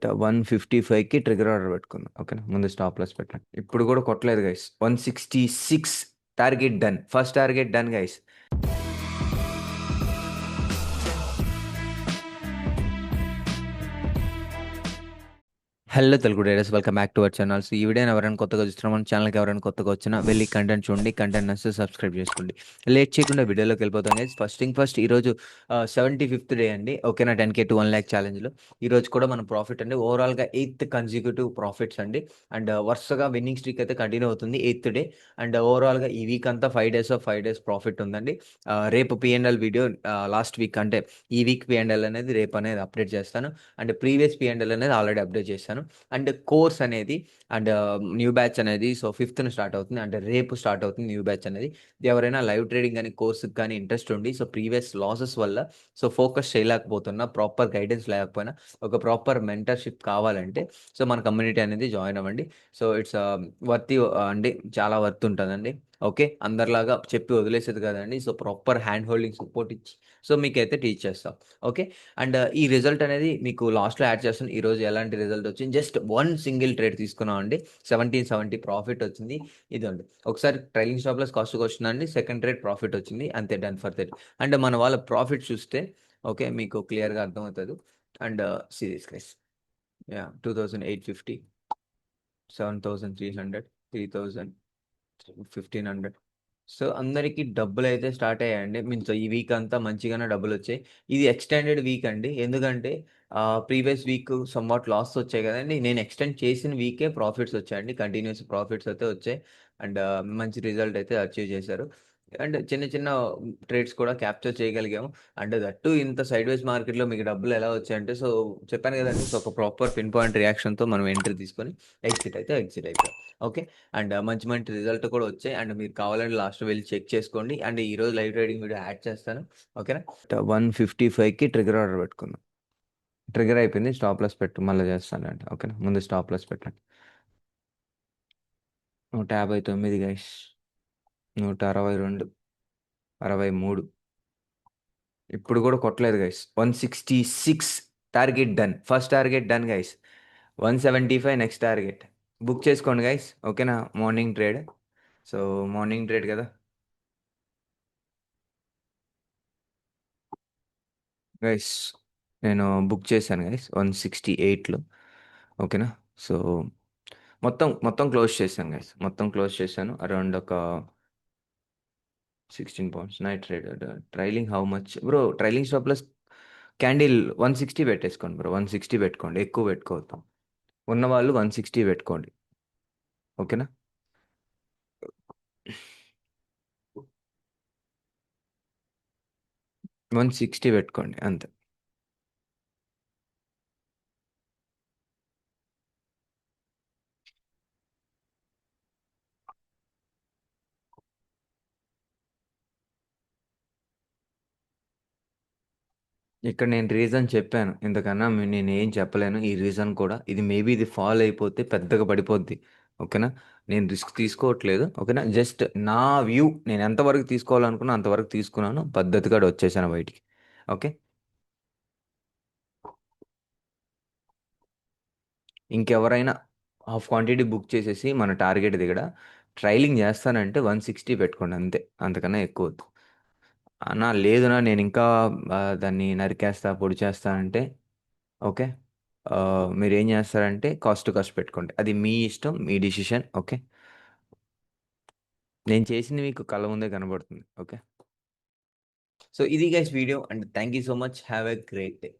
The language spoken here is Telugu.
155కి ట్రిగర్ ఆర్డర్ పెట్టుకుందాం. ఓకేనా, ముందు స్టాప్ లాస్ పెట్టండి. ఇప్పుడు కూడా కొట్టలేదు guys. 166 target done. First target done guys. Hello Telugu డైరస్, welcome back to our channel. So ఈ వీడియోని ఎవరైనా కొత్తగా చూస్తున్నాం, మన ఛానల్కి ఎవరైనా కొత్తగా వచ్చినా వెళ్ళి కంటెంట్ చూడండి, కంటెంట్ నచ్చితే సబ్స్క్రైబ్ చేసుకోండి. లేట్ చేయకుండా వీడియోలోకి వెళ్ళిపోతాం గైస్. ఫస్ట్ థింగ్ ఫస్ట్, ఈరోజు 75th డే అండి. ఓకేనా, 10K to 1 lakh ఛాలెంజ్లో ఈరోజు కూడా మన ప్రాఫిట్ అండి. ఓవరాల్గా 8th కన్సిక్యూటివ్ ప్రాఫిట్స్ అండి. అండ్ వరుసగా విన్నింగ్ స్ట్రీక్ అయితే కంటిన్యూ అవుతుంది 8th డే. అండ్ ఓవరాల్గా ఈ వీక్ అంతా 5 days ప్రాఫిట్ ఉందండి. రేపు పిఎన్ఎల్ వీడియో, లాస్ట్ వీక్ అంటే ఈ వీక్ పిఎన్ఎల్ అనేది రేపు అనేది అప్డేట్ చేస్తాను. అండ్ ప్రీవియస్ పిఎన్ఎల్ అనేది ఆల్రెడీ అప్డేట్ చేశాను. అండ్ కోర్స్ అనేది అండ్ న్యూ బ్యాచ్ అనేది సో 5th స్టార్ట్ అవుతుంది. అంటే రేపు స్టార్ట్ అవుతుంది న్యూ బ్యాచ్ అనేది. ఎవరైనా లైవ్ ట్రేడింగ్ కానీ కోర్సుకి కానీ ఇంట్రెస్ట్ ఉండి సో ప్రీవియస్ లాసెస్ వల్ల సో ఫోకస్ చేయలేకపోతున్నా, ప్రాపర్ గైడెన్స్ లేకపోయినా, ఒక ప్రాపర్ మెంటర్షిప్ కావాలంటే సో మన కమ్యూనిటీ అనేది జాయిన్ అవ్వండి. సో ఇట్స్ వర్త్ అండి, చాలా వర్త్ ఉంటుందండి. ఓకే, అందరిలాగా చెప్పి వదిలేసేది కదండి. So proper hand holding support ఇచ్చి సో మీకైతే టీచ్ చేస్తాం. ఓకే, అండ్ ఈ రిజల్ట్ అనేది మీకు లాస్ట్లో యాడ్ చేస్తాను. ఈరోజు ఎలాంటి రిజల్ట్ వచ్చింది, జస్ట్ వన్ సింగిల్ ట్రేడ్ తీసుకున్నాం అండి, 1770 ప్రాఫిట్ వచ్చింది. ఇదండి, ఒకసారి ట్రైలింగ్ స్టాప్లెస్ కాస్ట్కి వచ్చిందండి, సెకండ్ ట్రేడ్ ప్రాఫిట్ వచ్చింది, అంతే, డన్ ఫర్ దట్. అండ్ మన వాళ్ళ ప్రాఫిట్ చూస్తే ఓకే మీకు క్లియర్గా అర్థమవుతుంది. And series guys, 2850, 7300, 3000, 1500. సో అందరికీ డబ్బులు అయితే స్టార్ట్ అయ్యాయండి. మీన్స్ ఈ వీక్ అంతా మంచిగానే డబ్బులు వచ్చాయి. ఇది ఎక్స్టెండెడ్ వీక్ అండి, ఎందుకంటే ప్రీవియస్ వీక్ సమ్వాట్ లాస్ వచ్చాయి కదండి. నేను ఎక్స్టెండ్ చేసిన వీకే ప్రాఫిట్స్ వచ్చాయండి, కంటిన్యూస్ ప్రాఫిట్స్ అయితే వచ్చాయి. అండ్ మంచి రిజల్ట్ అయితే అచీవ్ చేశారు. అండ్ చిన్న చిన్న ట్రేడ్స్ కూడా క్యాప్చర్ చేయగలిగాము. అండ్ దట్టు ఇంత సైడ్ వైజ్ మార్కెట్లో మీకు డబ్బులు ఎలా వచ్చాయంటే సో చెప్పాను కదండి. సో ఒక ప్రాపర్ పిన్ పాయింట్ రియాక్షన్తో మనం ఎంట్రీ తీసుకొని ఎగ్జిట్ అయిపోయాం. ఓకే, అండ్ మంచి మంచి రిజల్ట్ కూడా వచ్చాయి. అండ్ మీరు కావాలంటే లాస్ట్ వెళ్ళి చెక్ చేసుకోండి. అండ్ ఈరోజు లైవ్ ట్రేడింగ్ వీడియో యాడ్ చేస్తాను. ఓకేనా, 155కి ట్రిగర్ ఆర్డర్ పెట్టుకుందాం. ట్రిగర్ అయిపోయింది, స్టాప్ లాస్ పెట్టు, మళ్ళీ చేస్తానండి. ఓకేనా, ముందు స్టాప్ లాస్ పెట్టండి. 159 గైస్, 162, 63. ఇప్పుడు కూడా కొట్టలేదు guys. 166 target done. First target done guys. 175 next target. Book చేసుకోండి గైస్. ఓకేనా, morning trade. So morning trade కదా గైస్, నేను బుక్ చేశాను గైస్ 168లో. ఓకేనా, సో మొత్తం క్లోజ్ చేశాను గైస్, మొత్తం క్లోజ్ చేశాను. అరౌండ్ ఒక 16 pants night trade. Trailing how much bro? Trailing stop plus candle 160 పెట్టేసుకోండి బ్రో, 160 పెట్టుకోండి, ఎక్కువ పెట్టుకోవద్దు. ఉన్నవాళ్ళు 160 పెట్టుకోండి. ఓకేనా, 160 పెట్టుకోండి అంతే. ఇక్కడ నేను రీజన్ చెప్పాను, ఇంతకన్నా నేను ఏం చెప్పలేను. ఈ రీజన్ కూడా ఇది మేబీ ఇది ఫాలో అయిపోతే పెద్దగా పడిపోద్ది. ఓకేనా, నేను రిస్క్ తీసుకోవట్లేదు. ఓకేనా, జస్ట్ నా వ్యూ, నేను ఎంతవరకు తీసుకోవాలనుకున్నా అంతవరకు తీసుకున్నాను, పద్ధతిగా వచ్చేసాను బయటికి. ఓకే, ఇంకెవరైనా హాఫ్ క్వాంటిటీ బుక్ చేసేసి మన టార్గెట్ దగ్గర ట్రైలింగ్ చేస్తానంటే 160 పెట్టుకోండి అంతే, అంతకన్నా ఎక్కువ వద్దు. అన్నా లేదునా నేను ఇంకా దాన్ని నరికేస్తా, పొడి చేస్తా అంటే ఓకే, మీరు ఏం చేస్తారంటే కాస్ట్ టు కాస్ట్ పెట్టుకోండి, అది మీ ఇష్టం, మీ డిసిషన్. ఓకే, నేను చేసింది మీకు కళ్ళ ముందే కనబడుతుంది. ఓకే, సో ఇది guys video, and thank you so much, have a great day.